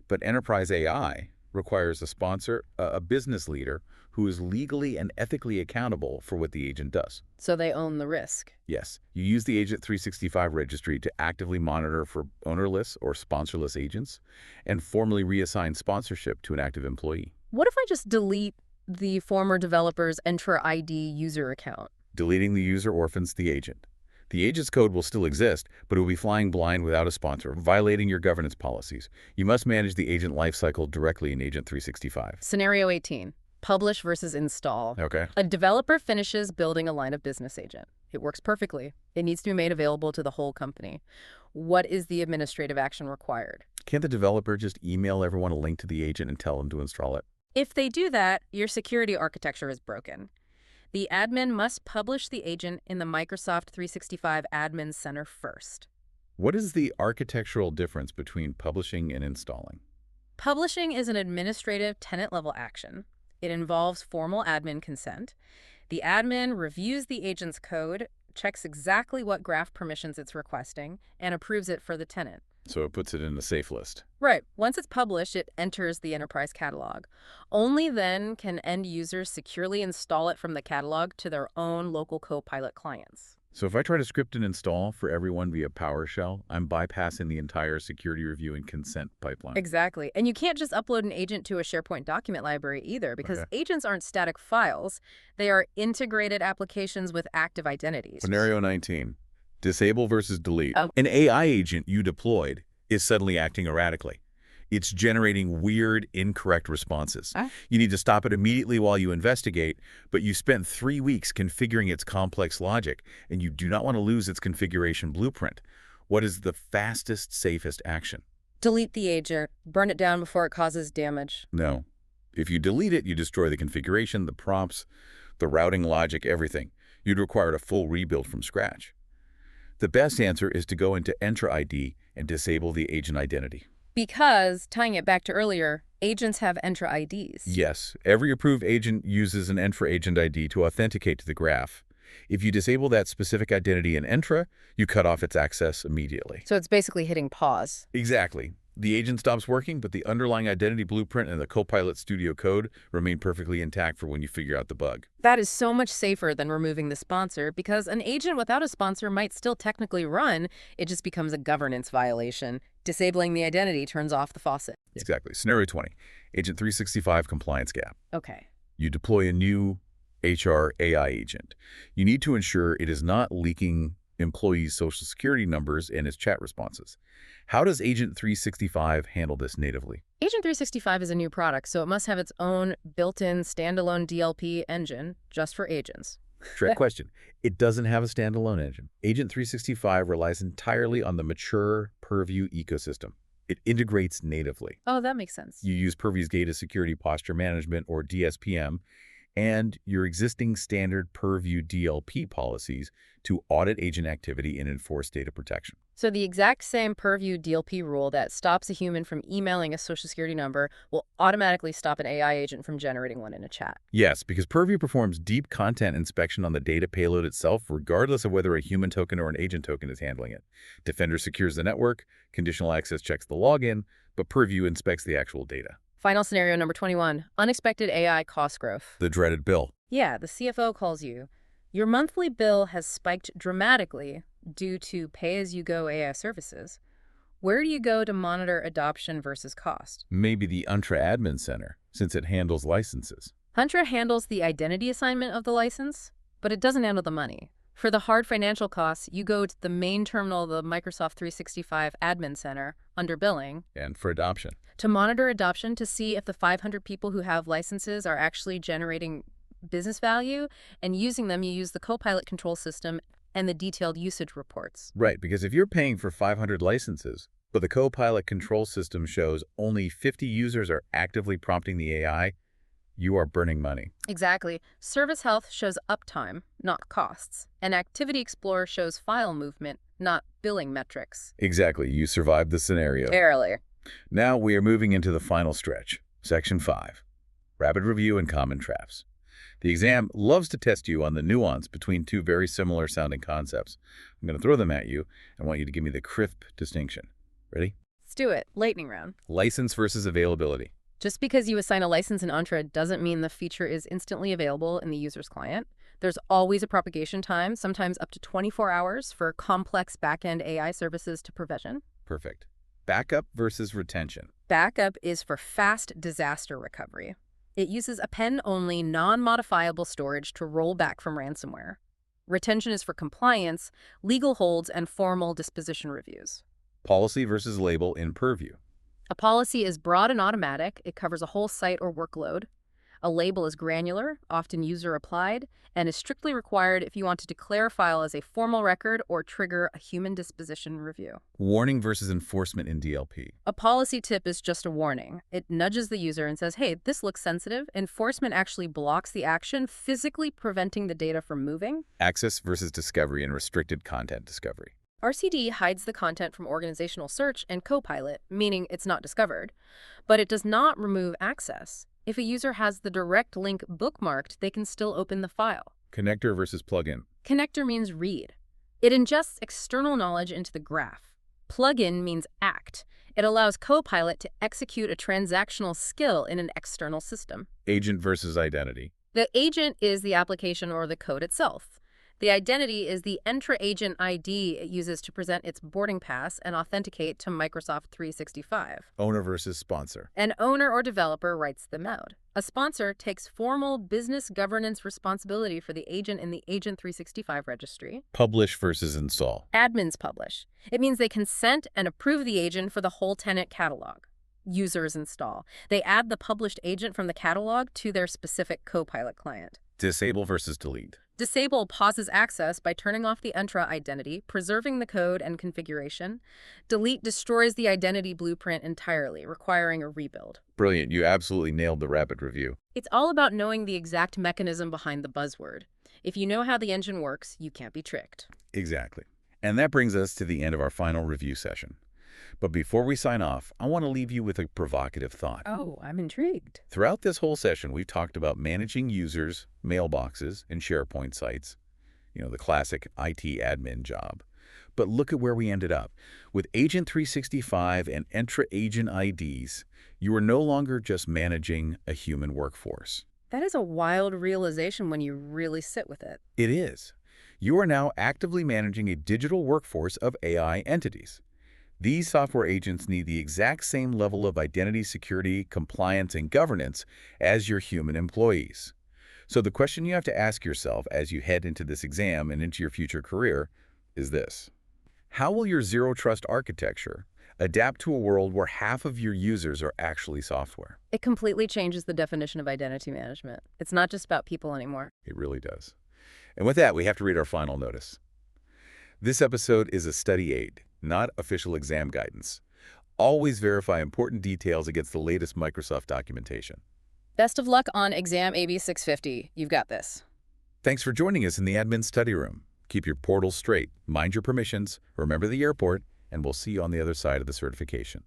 But enterprise AI requires a sponsor, a business leader, who is legally and ethically accountable for what the agent does. So they own the risk. Yes, you use the Agent 365 registry to actively monitor for ownerless or sponsorless agents and formally reassign sponsorship to an active employee. What if I just delete the former developer's Entra ID user account? Deleting the user orphans the agent. The agent's code will still exist, but it will be flying blind without a sponsor, violating your governance policies. You must manage the agent lifecycle directly in Agent 365. Scenario 18. Publish versus install. Okay. A developer finishes building a line of business agent. It works perfectly. It needs to be made available to the whole company. What is the administrative action required? Can't the developer just email everyone a link to the agent and tell them to install it? If they do that, your security architecture is broken. The admin must publish the agent in the Microsoft 365 Admin Center first. What is the architectural difference between publishing and installing? Publishing is an administrative tenant-level action. It involves formal admin consent. The admin reviews the agent's code, checks exactly what graph permissions it's requesting, and approves it for the tenant. So it puts it in a safe list. Right. Once it's published, it enters the enterprise catalog. Only then can end users securely install it from the catalog to their own local Copilot clients. So if I try to script an install for everyone via PowerShell, I'm bypassing the entire security review and consent pipeline. Exactly. And you can't just upload an agent to a SharePoint document library either, because agents aren't static files. They are integrated applications with active identities. Scenario 19. Disable versus delete. An AI agent you deployed is suddenly acting erratically. It's generating weird, incorrect responses. You need to stop it immediately while you investigate, but you spent 3 weeks configuring its complex logic, and you do not want to lose its configuration blueprint. What is the fastest, safest action? Delete the agent. Burn it down before it causes damage. No. If you delete it, you destroy the configuration, the prompts, the routing logic, everything. You'd require a full rebuild from scratch. The best answer is to go into Entra ID and disable the agent identity. Because, tying it back to earlier, agents have Entra IDs. Yes, every approved agent uses an Entra agent ID to authenticate to the graph. If you disable that specific identity in Entra, you cut off its access immediately. So it's basically hitting pause. Exactly. The agent stops working, but the underlying identity blueprint and the Copilot Studio code remain perfectly intact for when you figure out the bug. That is so much safer than removing the sponsor, because an agent without a sponsor might still technically run. It just becomes a governance violation. Disabling the identity turns off the faucet. Exactly. Scenario 20, Agent 365 compliance gap. Okay. You deploy a new HR AI agent. You need to ensure it is not leaking employees' social security numbers and its chat responses. How does Agent 365 handle this natively? Agent 365 is a new product, so it must have its own built-in standalone DLP engine just for agents. Trick question. It doesn't have a standalone engine. Agent 365 relies entirely on the mature Purview ecosystem. It integrates natively. Oh, that makes sense. You use Purview's Data Security Posture Management, or DSPM, and your existing standard Purview DLP policies to audit agent activity and enforce data protection. So the exact same Purview DLP rule that stops a human from emailing a social security number will automatically stop an AI agent from generating one in a chat. Yes, because Purview performs deep content inspection on the data payload itself, regardless of whether a human token or an agent token is handling it. Defender secures the network, Conditional Access checks the login, but Purview inspects the actual data. Final scenario number 21, unexpected AI cost growth. The dreaded bill. Yeah, the CFO calls you. Your monthly bill has spiked dramatically due to pay-as-you-go AI services. Where do you go to monitor adoption versus cost? Maybe the Entra Admin Center, since it handles licenses. Entra handles the identity assignment of the license, but it doesn't handle the money. For the hard financial costs, you go to the main terminal of the Microsoft 365 Admin Center under Billing. And for adoption. To monitor adoption, to see if the 500 people who have licenses are actually generating business value and using them, you use the Copilot control system and the detailed usage reports. Right, because if you're paying for 500 licenses, but the Copilot control system shows only 50 users are actively prompting the AI, you are burning money. Exactly. Service Health shows uptime, not costs. And Activity Explorer shows file movement, not billing metrics. Exactly. You survived the scenario. Barely. Now we are moving into the final stretch. Section 5. Rapid review and common traps. The exam loves to test you on the nuance between two very similar sounding concepts. I'm going to throw them at you and want you to give me the crisp distinction. Ready? Let's do it. Lightning round. License versus availability. Just because you assign a license in Entra doesn't mean the feature is instantly available in the user's client. There's always a propagation time, sometimes up to 24 hours for complex back-end AI services to provision. Perfect. Backup versus retention. Backup is for fast disaster recovery. It uses append-only, non-modifiable storage to roll back from ransomware. Retention is for compliance, legal holds, and formal disposition reviews. Policy versus label in Purview. A policy is broad and automatic. It covers a whole site or workload. A label is granular, often user-applied, and is strictly required if you want to declare a file as a formal record or trigger a human disposition review. Warning versus enforcement in DLP. A policy tip is just a warning. It nudges the user and says, hey, this looks sensitive. Enforcement actually blocks the action, physically preventing the data from moving. Access versus discovery and restricted content discovery. RCD hides the content from organizational search and Copilot, meaning it's not discovered. But it does not remove access. If a user has the direct link bookmarked, they can still open the file. Connector versus plugin. Connector means read. It ingests external knowledge into the graph. Plugin means act. It allows Copilot to execute a transactional skill in an external system. Agent versus identity. The agent is the application or the code itself. The identity is the Entra agent ID it uses to present its boarding pass and authenticate to Microsoft 365. Owner versus sponsor. An owner or developer writes them out. A sponsor takes formal business governance responsibility for the agent in the Agent 365 registry. Publish versus install. Admins publish. It means they consent and approve the agent for the whole tenant catalog. Users install. They add the published agent from the catalog to their specific Copilot client. Disable versus delete. Disable pauses access by turning off the Entra identity, preserving the code and configuration. Delete destroys the identity blueprint entirely, requiring a rebuild. Brilliant. You absolutely nailed the rapid review. It's all about knowing the exact mechanism behind the buzzword. If you know how the engine works, you can't be tricked. Exactly. And that brings us to the end of our final review session. But before we sign off, I want to leave you with a provocative thought. Oh, I'm intrigued. Throughout this whole session, we've talked about managing users, mailboxes, and SharePoint sites. The classic IT admin job. But look at where we ended up. With Agent 365 and Entra agent IDs, you are no longer just managing a human workforce. That is a wild realization when you really sit with it. It is. You are now actively managing a digital workforce of AI entities. These software agents need the exact same level of identity, security, compliance, and governance as your human employees. So the question you have to ask yourself as you head into this exam and into your future career is this: how will your zero-trust architecture adapt to a world where half of your users are actually software? It completely changes the definition of identity management. It's not just about people anymore. It really does. And with that, we have to read our final notice. This episode is a study aid, not official exam guidance. Always verify important details against the latest Microsoft documentation. Best of luck on exam AB-650. You've got this. Thanks for joining us in the admin study room. Keep your portals straight, mind your permissions, remember the airport, and we'll see you on the other side of the certification.